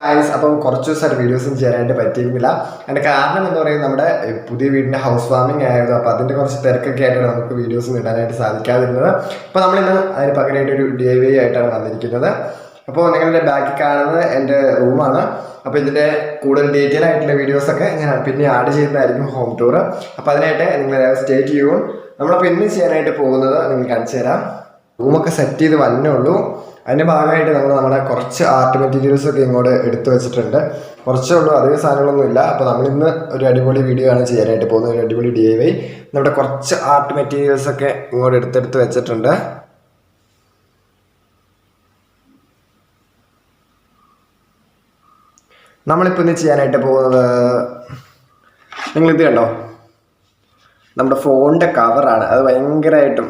അപ്പം കുറച്ച് ദിവസമായിട്ട് വീഡിയോസും ചെയ്യാനായിട്ട് പറ്റിയിരുന്നില്ല. അതിൻ്റെ കാരണം എന്താ പറയുക, നമ്മുടെ പുതിയ വീടിൻ്റെ ഹൗസ് വാമിംഗ് ആയിരുന്നു. അപ്പോൾ അതിൻ്റെ കുറച്ച് തിരക്കൊക്കെ ആയിട്ടാണ് നമുക്ക് വീഡിയോസ് ഇടാനായിട്ട് സാധിക്കാതിരുന്നത്. അപ്പോൾ നമ്മളിന്ന് അതിന് പകരമായിട്ട് ഒരു DIY ആയിട്ടാണ് വന്നിരിക്കുന്നത്. അപ്പോൾ നിങ്ങളുടെ ബാക്കിൽ കാണുന്നത് എൻ്റെ റൂമാണ്. അപ്പോൾ ഇതിൻ്റെ കൂടുതൽ ഡീറ്റെയിൽ ആയിട്ടുള്ള വീഡിയോസൊക്കെ ഞാൻ പിന്നെ ആഡ് ചെയ്യുന്നതായിരിക്കും, ഹോം ടൂർ. അപ്പോൾ അതിനായിട്ട് നിങ്ങൾ സ്റ്റേ ട്യൂൺ. നമ്മളപ്പോൾ ഇന്ന് ചെയ്യാനായിട്ട് പോകുന്നത് നിങ്ങൾ കാണിച്ചു തരാം. റൂമൊക്കെ സെറ്റ് ചെയ്ത് വന്നേ ഉള്ളൂ. അതിൻ്റെ ഭാഗമായിട്ട് നമ്മുടെ കുറച്ച് ആർട്ട് മെറ്റീരിയൽസൊക്കെ ഇങ്ങോട്ട് എടുത്തു വെച്ചിട്ടുണ്ട്. കുറച്ചേ ഉള്ളൂ, അധികം സാധനങ്ങളൊന്നുമില്ല. അപ്പോൾ നമ്മളിന്ന് ഒരു അടിപൊളി വീഡിയോ ആണ് ചെയ്യാനായിട്ട് പോകുന്നത്, ഒരു അടിപൊളി DIY. നമ്മുടെ കുറച്ച് ആർട്ട് മെറ്റീരിയൽസൊക്കെ ഇങ്ങോട്ട് എടുത്തെടുത്ത് വെച്ചിട്ടുണ്ട്. നമ്മളിപ്പോൾ ഇന്ന് ചെയ്യാനായിട്ട് പോകുന്നത്, നിങ്ങളിത് കണ്ടോ, നമ്മുടെ ഫോണിൻ്റെ കവറാണ്. അത് ഭയങ്കരമായിട്ടും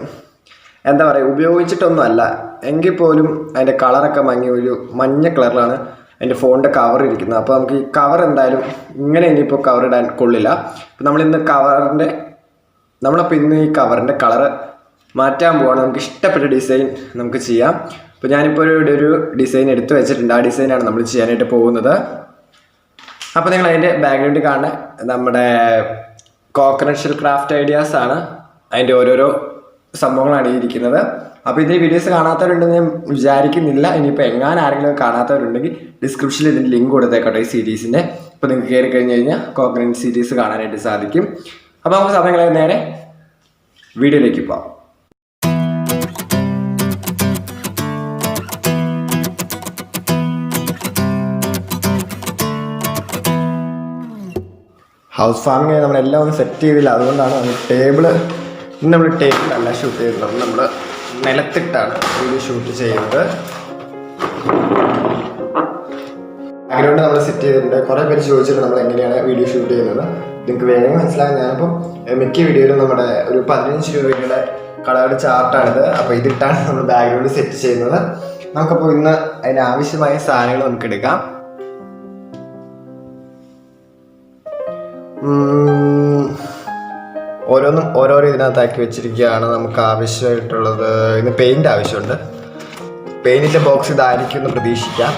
എന്താ പറയുക, ഉപയോഗിച്ചിട്ടൊന്നുമല്ല എങ്കിൽ പോലും അതിൻ്റെ കളറൊക്കെ മങ്ങി ഒരു മഞ്ഞ കളറിലാണ് അതിൻ്റെ ഫോണിൻ്റെ കവർ ഇരിക്കുന്നത്. അപ്പോൾ നമുക്ക് ഈ കവർ എന്തായാലും ഇങ്ങനെ ഇനിയിപ്പോൾ കവർ ഇടാൻ കൊള്ളില്ല. അപ്പോൾ നമ്മളപ്പോൾ ഇന്ന് ഈ കവറിൻ്റെ കളറ് മാറ്റാൻ പോവാണ്. നമുക്ക് ഇഷ്ടപ്പെട്ട ഡിസൈൻ നമുക്ക് ചെയ്യാം. അപ്പോൾ ഞാനിപ്പോൾ ഒരു ഡിസൈൻ എടുത്ത് വെച്ചിട്ടുണ്ട്. ആ ഡിസൈനാണ് നമ്മൾ ചെയ്യാനായിട്ട് പോകുന്നത്. അപ്പോൾ നിങ്ങൾ അതിൻ്റെ ബാക്ക്ഗ്രൗണ്ടിൽ കാണുന്ന നമ്മുടെ കോക്കനട്ട് ഷെൽ ക്രാഫ്റ്റ് ഐഡിയാസ് ആണ്. അതിൻ്റെ ഓരോരോ സംഭവങ്ങളാണ് ഇരിക്കുന്നത്. അപ്പോൾ ഇതിൻ്റെ വീഡിയോസ് കാണാത്തവരുണ്ടെന്ന് ഞാൻ വിചാരിക്കുന്നില്ല. ഇനിയിപ്പോൾ എങ്ങാനും ആരെങ്കിലും കാണാത്തവരുണ്ടെങ്കിൽ ഡിസ്ക്രിപ്ഷനിൽ ഇതിൻ്റെ ലിങ്ക് കൊടുത്തേക്കട്ടെ ഈ സീരീസിൻ്റെ. അപ്പോൾ നിങ്ങൾക്ക് കയറി കഴിഞ്ഞ് കഴിഞ്ഞാൽ കോക്കനട്ട് സീരീസ് കാണാനായിട്ട് സാധിക്കും. അപ്പോൾ നമുക്ക് സമയങ്ങളെ നേരെ വീഡിയോയിലേക്ക് പോകാം. ഹൗസ് ഫാമിംഗ് നമ്മളെല്ലാം ഒന്ന് സെറ്റ് ചെയ്തില്ല. അതുകൊണ്ടാണ് ടേബിള് ഇന്ന് നമ്മൾ ടേബിളല്ല ഷൂട്ട് ചെയ്തത്, നമ്മൾ നിലത്തിട്ടാണ് വീഡിയോ ഷൂട്ട് ചെയ്യുന്നത്. ബാക്ക്ഗ്രൗണ്ട് നമ്മൾ സെറ്റ് ചെയ്തിട്ടുണ്ട്. കുറേ പേര് ചോദിച്ചിട്ട് നമ്മൾ എങ്ങനെയാണ് വീഡിയോ ഷൂട്ട് ചെയ്യുന്നത്. നിങ്ങൾക്ക് വേണമെങ്കിൽ മനസ്സിലാകും. ഞാനിപ്പം മിക്ക വീഡിയോയിലും നമ്മുടെ ഒരു 15 രൂപയുടെ കളറുടെ ചാർട്ടാണിത്. അപ്പോൾ ഇതിട്ടാണ് നമ്മൾ ബാക്ക്ഗ്രൗണ്ട് സെറ്റ് ചെയ്യുന്നത്. നമുക്കപ്പോൾ ഇന്ന് അതിന് ആവശ്യമായ സാധനങ്ങൾ നമുക്ക് എടുക്കാം. ഓരോന്നും ഓരോരോ ഇതിനകത്താക്കി വെച്ചിരിക്കുകയാണ്. നമുക്ക് ആവശ്യമായിട്ടുള്ളത് ഇന്ന് പെയിൻ്റ് ആവശ്യമുണ്ട്. പെയിൻറ്റിൻ്റെ ബോക്സ് ഇതായിരിക്കും എന്ന് പ്രതീക്ഷിക്കാം.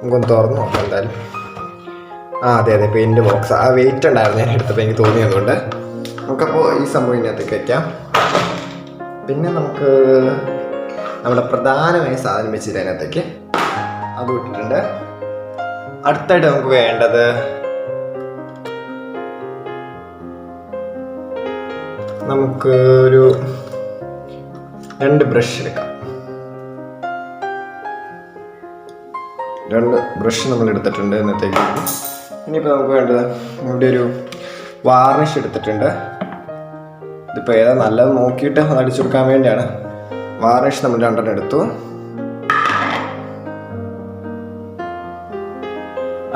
നമുക്കൊന്ന് തുറന്ന് നോക്കാം എന്തായാലും. അതെ പെയിൻറ്റ് ബോക്സ്. ആ വെയിറ്റ് ഉണ്ടായിരുന്നു ഞാൻ എടുത്തപ്പോൾ എനിക്ക് തോന്നിയതുകൊണ്ട്. നമുക്കപ്പോൾ ഈ സംഭവം ഇതിനകത്തേക്ക് വയ്ക്കാം. പിന്നെ നമുക്ക് നമ്മുടെ പ്രധാനമായ സാധനം വെച്ചിട്ട് അതിനകത്തേക്ക് അത് ഇട്ടിട്ടുണ്ട്. അടുത്തായിട്ട് നമുക്ക് വേണ്ടത് നമുക്ക് ഒരു 2 ബ്രഷ് എടുക്കാം. 2 ബ്രഷ് നമ്മൾ എടുത്തിട്ടുണ്ട് ഇന്നത്തേക്ക്. ഇനിയിപ്പോൾ നമുക്ക് വേണ്ടത് ഇവിടെ ഒരു വാർണിഷ് എടുത്തിട്ടുണ്ട്. ഇതിപ്പോൾ ഏതാ നല്ലത് നോക്കിയിട്ട് അടിച്ചു കൊടുക്കാൻ വേണ്ടിയാണ്. വാർണിഷ് നമ്മൾ 2 എടുത്തു.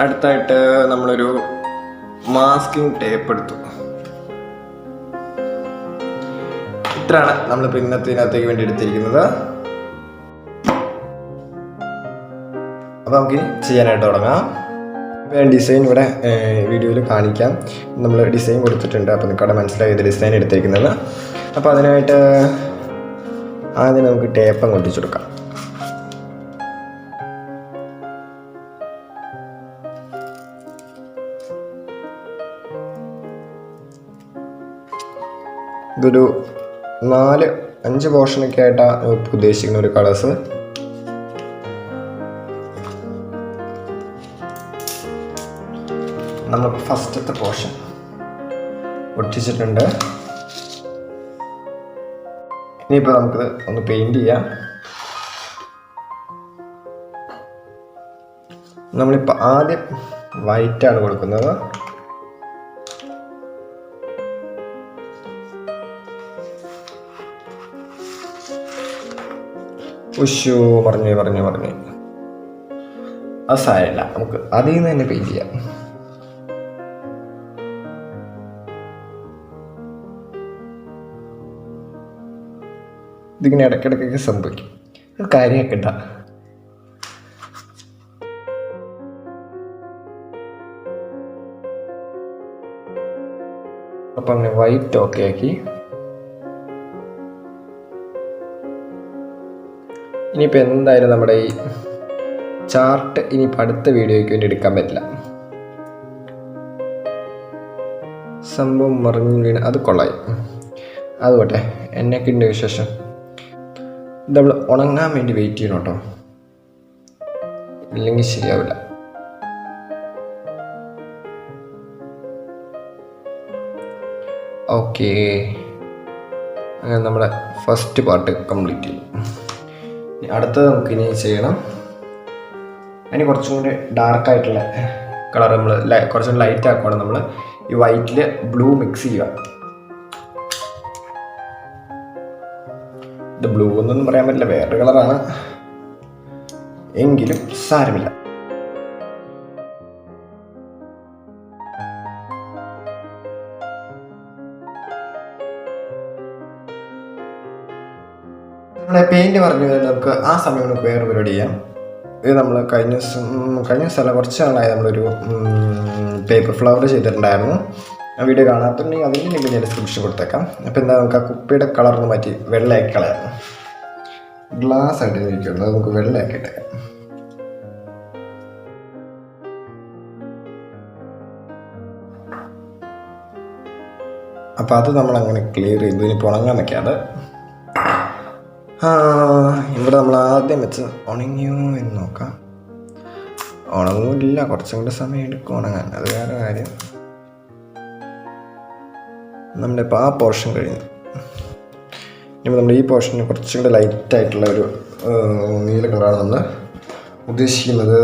അടുത്തായിട്ട് നമ്മളൊരു മാസ്കിംഗ് ടേപ്പ് എടുത്തു. ഇത്രയാണ് നമ്മളിപ്പോൾ ഇതിനകത്തേക്ക് വേണ്ടി എടുത്തിരിക്കുന്നത്. അപ്പോൾ നമുക്ക് ചെയ്യാനായിട്ട് തുടങ്ങാം. ഡിസൈൻ ഇവിടെ വീഡിയോയിൽ കാണിക്കാം. നമ്മൾ ഡിസൈൻ കൊടുത്തിട്ടുണ്ട്. അപ്പോൾ നിങ്ങൾക്കവിടെ മനസ്സിലായി ഇത് ഡിസൈൻ എടുത്തിരിക്കുന്നത്. അപ്പോൾ അതിനായിട്ട് ആദ്യം നമുക്ക് ടേപ്പ് അങ്ങ് ഒട്ടിച്ചു കൊടുക്കാം. ഇതൊരു 4-5 പോർഷനൊക്കെ ആയിട്ടാണ് ഉദ്ദേശിക്കുന്ന ഒരു കളേഴ്സ്. നമ്മൾ ഫസ്റ്റത്തെ പോർഷൻ ഒട്ടിച്ചിട്ടുണ്ട്. ഇനിയിപ്പോൾ നമുക്കിത് ഒന്ന് പെയിൻറ് ചെയ്യാം. നമ്മളിപ്പോൾ ആദ്യം വൈറ്റാണ് കൊടുക്കുന്നത്. ഉഷു പറഞ്ഞു അത് സാരമില്ല, നമുക്ക് അതിൽ നിന്ന് തന്നെ പെയിൻറ് ചെയ്യാം. ഇതിങ്ങനെ ഇടയ്ക്കിടയ്ക്കൊക്കെ സംഭവിക്കും, കാര്യമാക്കണ്ട. അപ്പം അങ്ങനെ വൈറ്റ് ഓക്കെ ആക്കി. ഇനിയിപ്പോൾ എന്തായാലും നമ്മുടെ ഈ ചാർട്ട് ഇനിയിപ്പോൾ അടുത്ത വീഡിയോയ്ക്ക് വേണ്ടി എടുക്കാൻ പറ്റില്ല. സംഭവം മറിഞ്ഞു വീണ് അത് കൊള്ളായി. അതുകൊട്ടെ, എന്നൊക്കെയുണ്ട് വിശേഷം. ഇത് നമ്മൾ ഉണങ്ങാൻ വേണ്ടി വെയിറ്റ് ചെയ്യണം കേട്ടോ, ഇല്ലെങ്കിൽ ശരിയാവില്ല. ഓക്കേ, അങ്ങനെ നമ്മുടെ ഫസ്റ്റ് പാർട്ട് കംപ്ലീറ്റ് ചെയ്യും. അടുത്തത് നമുക്കിനി ചെയ്യണം. അതിന് കുറച്ചും കൂടി ഡാർക്കായിട്ടുള്ള കളർ നമ്മൾ കുറച്ചും കൂടി ലൈറ്റ് ആക്കുവാണ്. നമ്മൾ ഈ വൈറ്റിൽ ബ്ലൂ മിക്സ് ചെയ്യുക. ഇത് ബ്ലൂ എന്നൊന്നും പറയാൻ പറ്റില്ല, വേറൊരു കളറാണ്, എങ്കിലും സാരമില്ല. നമ്മളെ പെയിൻറ്റ് പറഞ്ഞു നമുക്ക് ആ സമയം നമുക്ക് വേറെ പരിപാടി ചെയ്യാം. ഇത് നമ്മൾ കഴിഞ്ഞ ദിവസം കുറച്ച് നാളായി നമ്മളൊരു പേപ്പർ ഫ്ലവർ ചെയ്തിട്ടുണ്ടായിരുന്നു. ആ വീഡിയോ കാണാത്തുണ്ടെങ്കിൽ അതിൻ്റെ ലിങ്ക് ഞാൻ ഡിസ്ക്രിപ്ഷൻ കൊടുത്തേക്കാം. അപ്പോൾ എന്താ, നമുക്ക് ആ കുപ്പിയുടെ കളർന്ന് മാറ്റി വെള്ളയാക്കി കളയാം. ഗ്ലാസ് ആയിട്ട് ഇരിക്കുള്ളൂ, അത് നമുക്ക് വെള്ളയാക്കി ഇട്ടേക്കാം. അപ്പോൾ അത് നമ്മളങ്ങനെ ക്ലിയർ ചെയ്തു. ഇനിയിപ്പോൾ ഉണങ്ങാൻ വെക്കാതെ ഇവിടെ നമ്മൾ ആദ്യം വെച്ച് ഉണങ്ങിയോ എന്ന് നോക്കാം. ഉണങ്ങില്ല, കുറച്ചും കൂടി സമയം എടുക്കും ഉണങ്ങാൻ, അത് വേറെ കാര്യം. നമ്മുടെ ഇപ്പോൾ ആ പോർഷൻ കഴിഞ്ഞു. ഇനി നമ്മുടെ ഈ പോർഷന് കുറച്ചും കൂടി ലൈറ്റായിട്ടുള്ള ഒരു നീല കളറാണ് നമ്മൾ ഉദ്ദേശിക്കുന്നത്.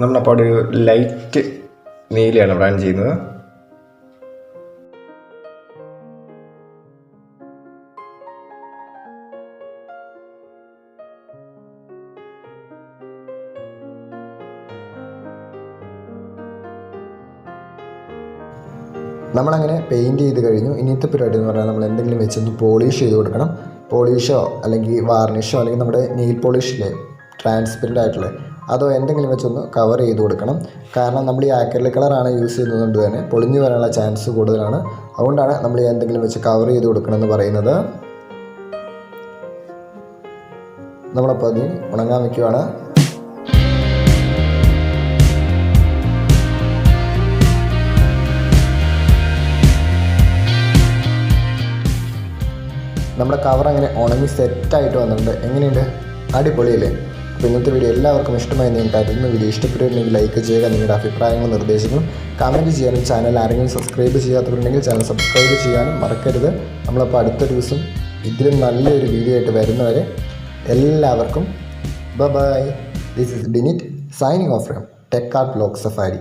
നമ്മളപ്പോൾ ഒരു ലൈറ്റ് നീലയാണ് പ്ലാൻ ചെയ്യുന്നത്. നമ്മളങ്ങനെ പെയിൻറ്റ് ചെയ്ത് കഴിഞ്ഞു. ഇനിയത്തെ പരിപാടി എന്ന് പറഞ്ഞാൽ നമ്മൾ എന്തെങ്കിലും വെച്ചൊന്ന് പോളിഷ് ചെയ്ത് കൊടുക്കണം. പോളിഷോ അല്ലെങ്കിൽ വാർണിഷോ അല്ലെങ്കിൽ നമ്മുടെ നെയിൽ പോളിഷില്ലേ ട്രാൻസ്പെറൻ്റ് ആയിട്ടുള്ള, അതോ എന്തെങ്കിലും വെച്ചൊന്ന് കവർ ചെയ്ത് കൊടുക്കണം. കാരണം നമ്മൾ ഈ ആക്രിലിക് കളറാണ് യൂസ് ചെയ്യുന്നത് കൊണ്ട് തന്നെ പൊളിഞ്ഞു വരാനുള്ള ചാൻസ് കൂടുതലാണ്. അതുകൊണ്ടാണ് നമ്മൾ എന്തെങ്കിലും വെച്ച് കവർ ചെയ്ത് കൊടുക്കണം എന്ന് പറയുന്നത്. നമ്മളപ്പോൾ അത് ഉണങ്ങാൻ വയ്ക്കുവാണ്. നമ്മുടെ കവർ അങ്ങനെ ഉണങ്ങി സെറ്റായിട്ട് വന്നിട്ടുണ്ട്. എങ്ങനെയുണ്ട്? അടിപൊളിയല്ലേ? അപ്പോൾ ഇന്നത്തെ വീഡിയോ എല്ലാവർക്കും ഇഷ്ടമായി ഞാൻ കരുതുന്ന. വീഡിയോ ഇഷ്ടപ്പെട്ടിട്ടുണ്ടെങ്കിൽ ലൈക്ക് ചെയ്യുക, നിങ്ങളുടെ അഭിപ്രായങ്ങളും നിർദ്ദേശങ്ങളും കമൻറ്റ് ചെയ്യാനും ചാനൽ ആരെങ്കിലും സബ്സ്ക്രൈബ് ചെയ്യാത്തവരുണ്ടെങ്കിൽ ചാനൽ സബ്സ്ക്രൈബ് ചെയ്യാനും മറക്കരുത്. നമ്മളപ്പോൾ അടുത്ത ദിവസം ഇതിലും നല്ലൊരു വീഡിയോ ആയിട്ട് വരുന്നവരെ എല്ലാവർക്കും ബൈ. ദിസ് ഇസ് ഡിനിറ്റ് signing off from Tech Art Vlog safari.